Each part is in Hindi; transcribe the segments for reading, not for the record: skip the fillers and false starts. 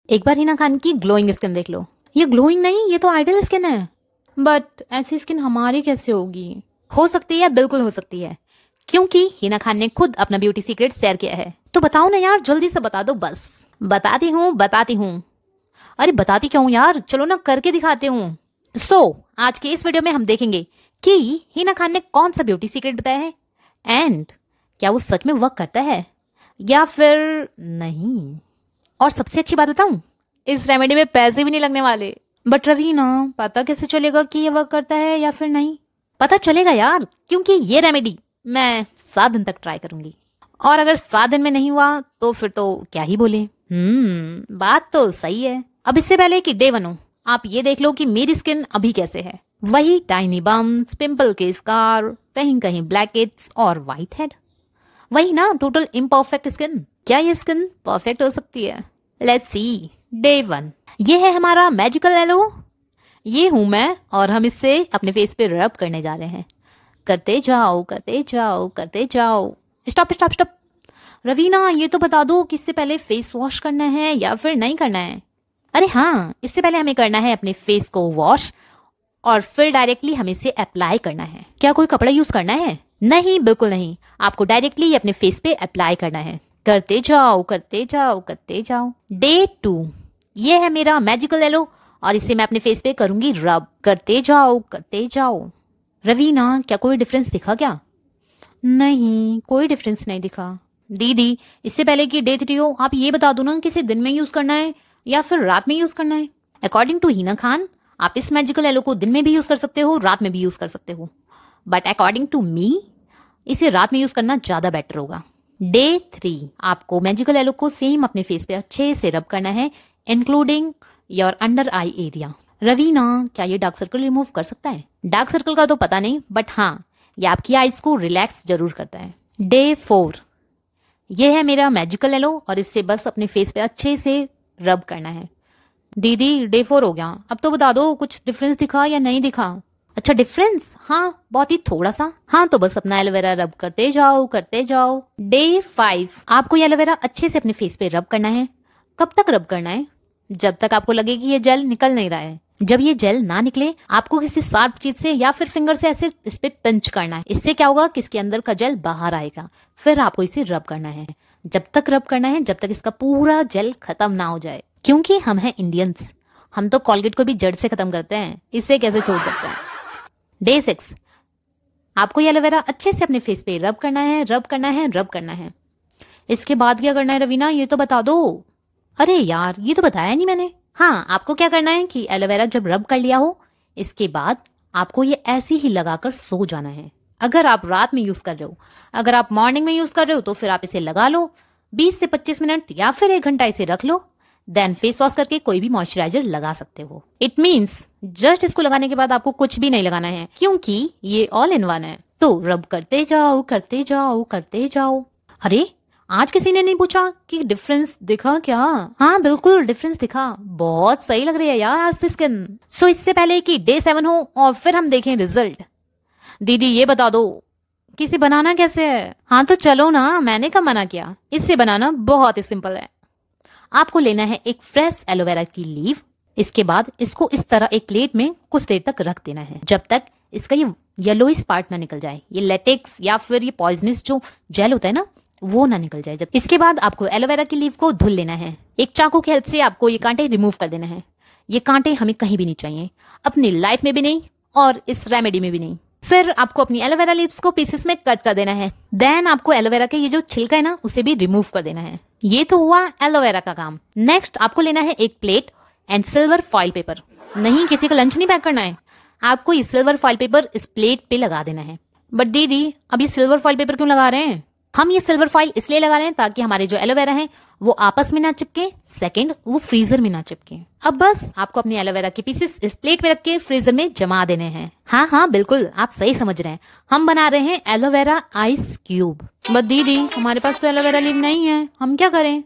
एक बार हिना खान की ग्लोइंग स्किन देख लो। ये ग्लोइंग नहीं, ये तो आइडल स्किन है। बट ऐसी स्किन हमारी कैसे होगी? हो सकती है, बिल्कुल हो सकती है, क्योंकि हिना खान ने खुद अपना ब्यूटी सीक्रेट शेयर किया है। तो बताओ ना यार, जल्दी से बता दो बस। बताती हूँ। अरे बताती क्यों यार, चलो ना करके दिखाते हूँ। आज के इस वीडियो में हम देखेंगे कि हिना खान ने कौन सा ब्यूटी सीक्रेट बताया है एंड क्या वो सच में वर्क करता है या फिर नहीं। और सबसे अच्छी बात बताऊं, इस रेमेडी में पैसे भी नहीं लगने वाले। बट रवीना, पता कैसे चलेगा कि ये वर्क करता है या फिर नहीं? पता चलेगा यार, क्योंकि ये रेमेडी मैं 7 दिन तक ट्राई करूंगी, और अगर 7 दिन में नहीं हुआ तो फिर तो क्या ही बोले। बात तो सही है। अब इससे पहले कि डे 1 हो, आप ये देख लो कि मेरी स्किन अभी कैसे है। वही टाइनी बम्स, पिंपल के स्कार, कहीं कहीं ब्लैक हेड्स और व्हाइट हेड। वही ना, टोटल इम्परफेक्ट स्किन। क्या ये स्किन परफेक्ट हो सकती है? Let's see. डे 1, ये है हमारा मैजिकल येलो। ये हूं मैं, और हम इससे अपने फेस पे रब करने जा रहे हैं। करते जाओ करते जाओ करते जाओ। Stop stop stop. रवीना, ये तो बता दो कि इससे पहले फेस वॉश करना है या फिर नहीं करना है? अरे हाँ, इससे पहले हमें करना है अपने फेस को वॉश, और फिर डायरेक्टली हमें इसे अप्लाई करना है। क्या कोई कपड़ा यूज करना है? नहीं, बिल्कुल नहीं। आपको डायरेक्टली अपने फेस पे अप्लाई करना है। करते जाओ करते जाओ करते जाओ। डे 2, ये है मेरा मैजिकल येलो, और इसे मैं अपने फेस पे करूंगी रब। करते जाओ करते जाओ। रवीना, क्या कोई डिफरेंस दिखा क्या? नहीं, कोई डिफरेंस नहीं दिखा। दीदी, इससे पहले कि डे 3 हो, आप ये बता दो ना कि इसे दिन में यूज करना है या फिर रात में यूज करना है? अकॉर्डिंग टू हिना खान, आप इस मैजिकल येलो को दिन में भी यूज कर सकते हो, रात में भी यूज कर सकते हो, बट अकॉर्डिंग टू मी, इसे रात में यूज करना ज्यादा बेटर होगा। डे 3, आपको मैजिकल येलो को सेम अपने फेस पे अच्छे से रब करना है, including your under eye area. Raveena, क्या ये डार्क सर्कल रिमूव कर सकता है? डार्क सर्कल का तो पता नहीं, बट हाँ, ये आपकी आईज को रिलैक्स जरूर करता है। डे 4, ये है मेरा मैजिकल येलो, और इससे बस अपने फेस पे अच्छे से रब करना है। दीदी, डे 4 हो गया, अब तो बता दो कुछ डिफरेंस दिखा या नहीं दिखा? अच्छा, डिफरेंस, हाँ बहुत ही थोड़ा सा। हाँ, तो बस अपना एलोवेरा रब करते जाओ करते जाओ। डे 5, आपको ये एलोवेरा अच्छे से अपने फेस पे रब करना है। कब तक रब करना है? जब तक आपको लगे कि ये जेल निकल नहीं रहा है। जब ये जेल ना निकले, आपको किसी शार्प चीज से या फिर फिंगर से ऐसे इस पे पिंच करना है। इससे क्या होगा कि इसके अंदर का जेल बाहर आएगा, फिर आपको इसे रब करना है। जब तक रब करना है जब तक इसका पूरा जेल खत्म ना हो जाए, क्योंकि हम हैं इंडियंस, हम तो कोलगेट को भी जड़ से खत्म करते हैं, इससे कैसे छोड़ सकते हैं। डे 6, आपको ये एलोवेरा अच्छे से अपने फेस पे रब करना है, रब करना है, रब करना है। इसके बाद क्या करना है रवीना, ये तो बता दो। अरे यार, ये तो बताया नहीं मैंने। हाँ, आपको क्या करना है कि एलोवेरा जब रब कर लिया हो, इसके बाद आपको ये ऐसे ही लगाकर सो जाना है। अगर आप रात में यूज कर रहे हो, अगर आप मॉर्निंग में यूज कर रहे हो, तो फिर आप इसे लगा लो 20 से 25 मिनट या फिर 1 घंटा इसे रख लो, देन फेस वॉश करके कोई भी मॉइस्चराइजर लगा सकते हो। इट मीन्स जस्ट इसको लगाने के बाद आपको कुछ भी नहीं लगाना है, क्योंकि ये ऑल इन वन है। तो रब करते जाओ करते जाओ करते जाओ। अरे, आज किसी ने नहीं पूछा कि डिफरेंस दिखा क्या? हाँ बिल्कुल डिफरेंस दिखा, बहुत सही लग रही है यार आज की स्किन। सो इससे पहले कि डे 7 हो और फिर हम देखें रिजल्ट, दीदी ये बता दो कि इसे बनाना कैसे है? हाँ तो चलो ना, मैंने कब मना किया। इसे बनाना बहुत ही सिंपल है। आपको लेना है एक फ्रेश एलोवेरा की लीव। इसके बाद इसको इस तरह एक प्लेट में कुछ देर तक रख देना है, जब तक इसका ये येलोइश पार्ट ना निकल जाए, ये लेटेक्स या फिर ये पॉइजनस जो जेल होता है ना, वो ना निकल जाए। जब इसके बाद आपको एलोवेरा की लीव को धुल लेना है। एक चाकू की हेल्प से आपको ये कांटे रिमूव कर देना है। ये कांटे हमें कहीं भी नहीं चाहिए, अपनी लाइफ में भी नहीं और इस रेमेडी में भी नहीं। फिर आपको अपनी एलोवेरा लीव्स को पीसेस में कट कर देना है। देन आपको एलोवेरा के ये जो छिलका है ना, उसे भी रिमूव कर देना है। ये तो हुआ एलोवेरा का काम। नेक्स्ट आपको लेना है एक plate and silver foil paper. नहीं, किसी का लंच नहीं पैक करना है, आपको ये सिल्वर फॉइल पेपर इस प्लेट पे लगा देना है। बट दीदी, अब ये सिल्वर फॉइल पेपर क्यों लगा रहे हैं? हम ये सिल्वर फॉइल इसलिए लगा रहे हैं ताकि हमारे जो एलोवेरा है वो आपस में ना चिपके, सेकंड वो फ्रीजर में ना चिपके। अब बस आपको अपनी एलोवेरा के पीसेस इस प्लेट पे रख के फ्रीजर में जमा देने हैं। हाँ हाँ बिल्कुल, आप सही समझ रहे हैं, हम बना रहे हैं एलोवेरा आइस क्यूब। बट दीदी, हमारे पास तो एलोवेरा लीव नहीं है, हम क्या करें?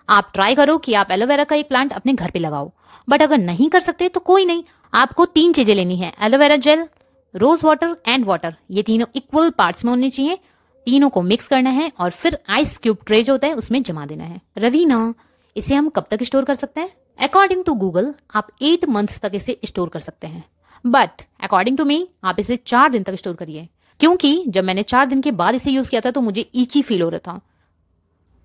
आप ट्राई करो कि आप एलोवेरा का एक प्लांट अपने घर पे लगाओ, बट अगर नहीं कर सकते तो कोई नहीं, आपको 3 चीजें लेनी है, aloe vera gel, rose water and water. ये तीनों इक्वल पार्ट्स में होने चाहिए। तीनों को मिक्स करना है और फिर आइस क्यूब ट्रे जो होता है उसमें जमा देना है। रवीना, इसे हम कब तक स्टोर कर सकते हैं? अकॉर्डिंग टू गूगल आप 8 मंथ्स तक इसे स्टोर कर सकते हैं, बट अकॉर्डिंग टू मी आप इसे 4 दिन तक स्टोर करिए, क्योंकि जब मैंने 4 दिन के बाद इसे यूज किया था तो मुझे ईची फील हो रहा था।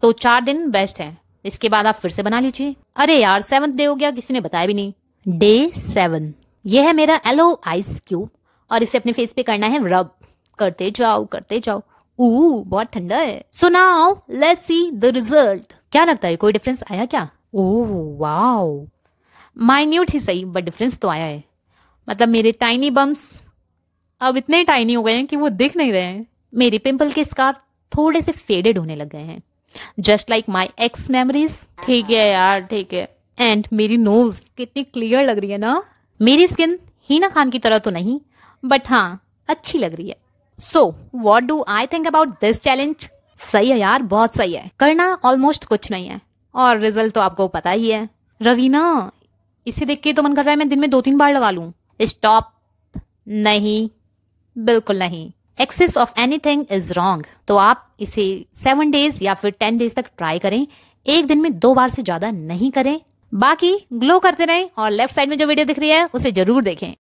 तो 4 दिन बेस्ट है, इसके बाद आप फिर से बना लीजिए। अरे यार 7th डे हो गया, किसी ने बताया भी नहीं। डे 7, यह है मेरा एलो आइस क्यूब और इसे अपने फेस पे करना है रब। करते जाओ करते जाओ। बहुत ठंडा है। So now let's see the result. क्या लगता है कोई डिफरेंस आया क्या? ओह वाओ, माइन्यूट ही सही बट डिफरेंस तो आया है। मतलब मेरे टाइनी बम्स अब इतने टाइनी हो गए हैं कि वो दिख नहीं रहे हैं। मेरे पिंपल के स्कार थोड़े से फेडेड होने लग गए हैं, just like my x memories. ठीक है यार ठीक है। एंड मेरी नोज कितनी क्लियर लग रही है ना। मेरी स्किन हीना खान की तरह तो नहीं, बट हाँ अच्छी लग रही है। So what do I think about this challenge? सही है यार, बहुत सही है। करना ऑलमोस्ट कुछ नहीं है और रिजल्ट तो आपको पता ही है। रवीना, इसे देख के तो मन कर रहा है मैं दिन में 2-3 बार लगा लूं। स्टॉप, नहीं, बिल्कुल नहीं। Excess of anything is wrong. तो आप इसे 7 डेज या फिर 10 डेज तक ट्राई करें, एक दिन में 2 बार से ज्यादा नहीं करें। बाकी ग्लो करते रहें और लेफ्ट साइड में जो वीडियो दिख रही है उसे जरूर देखें।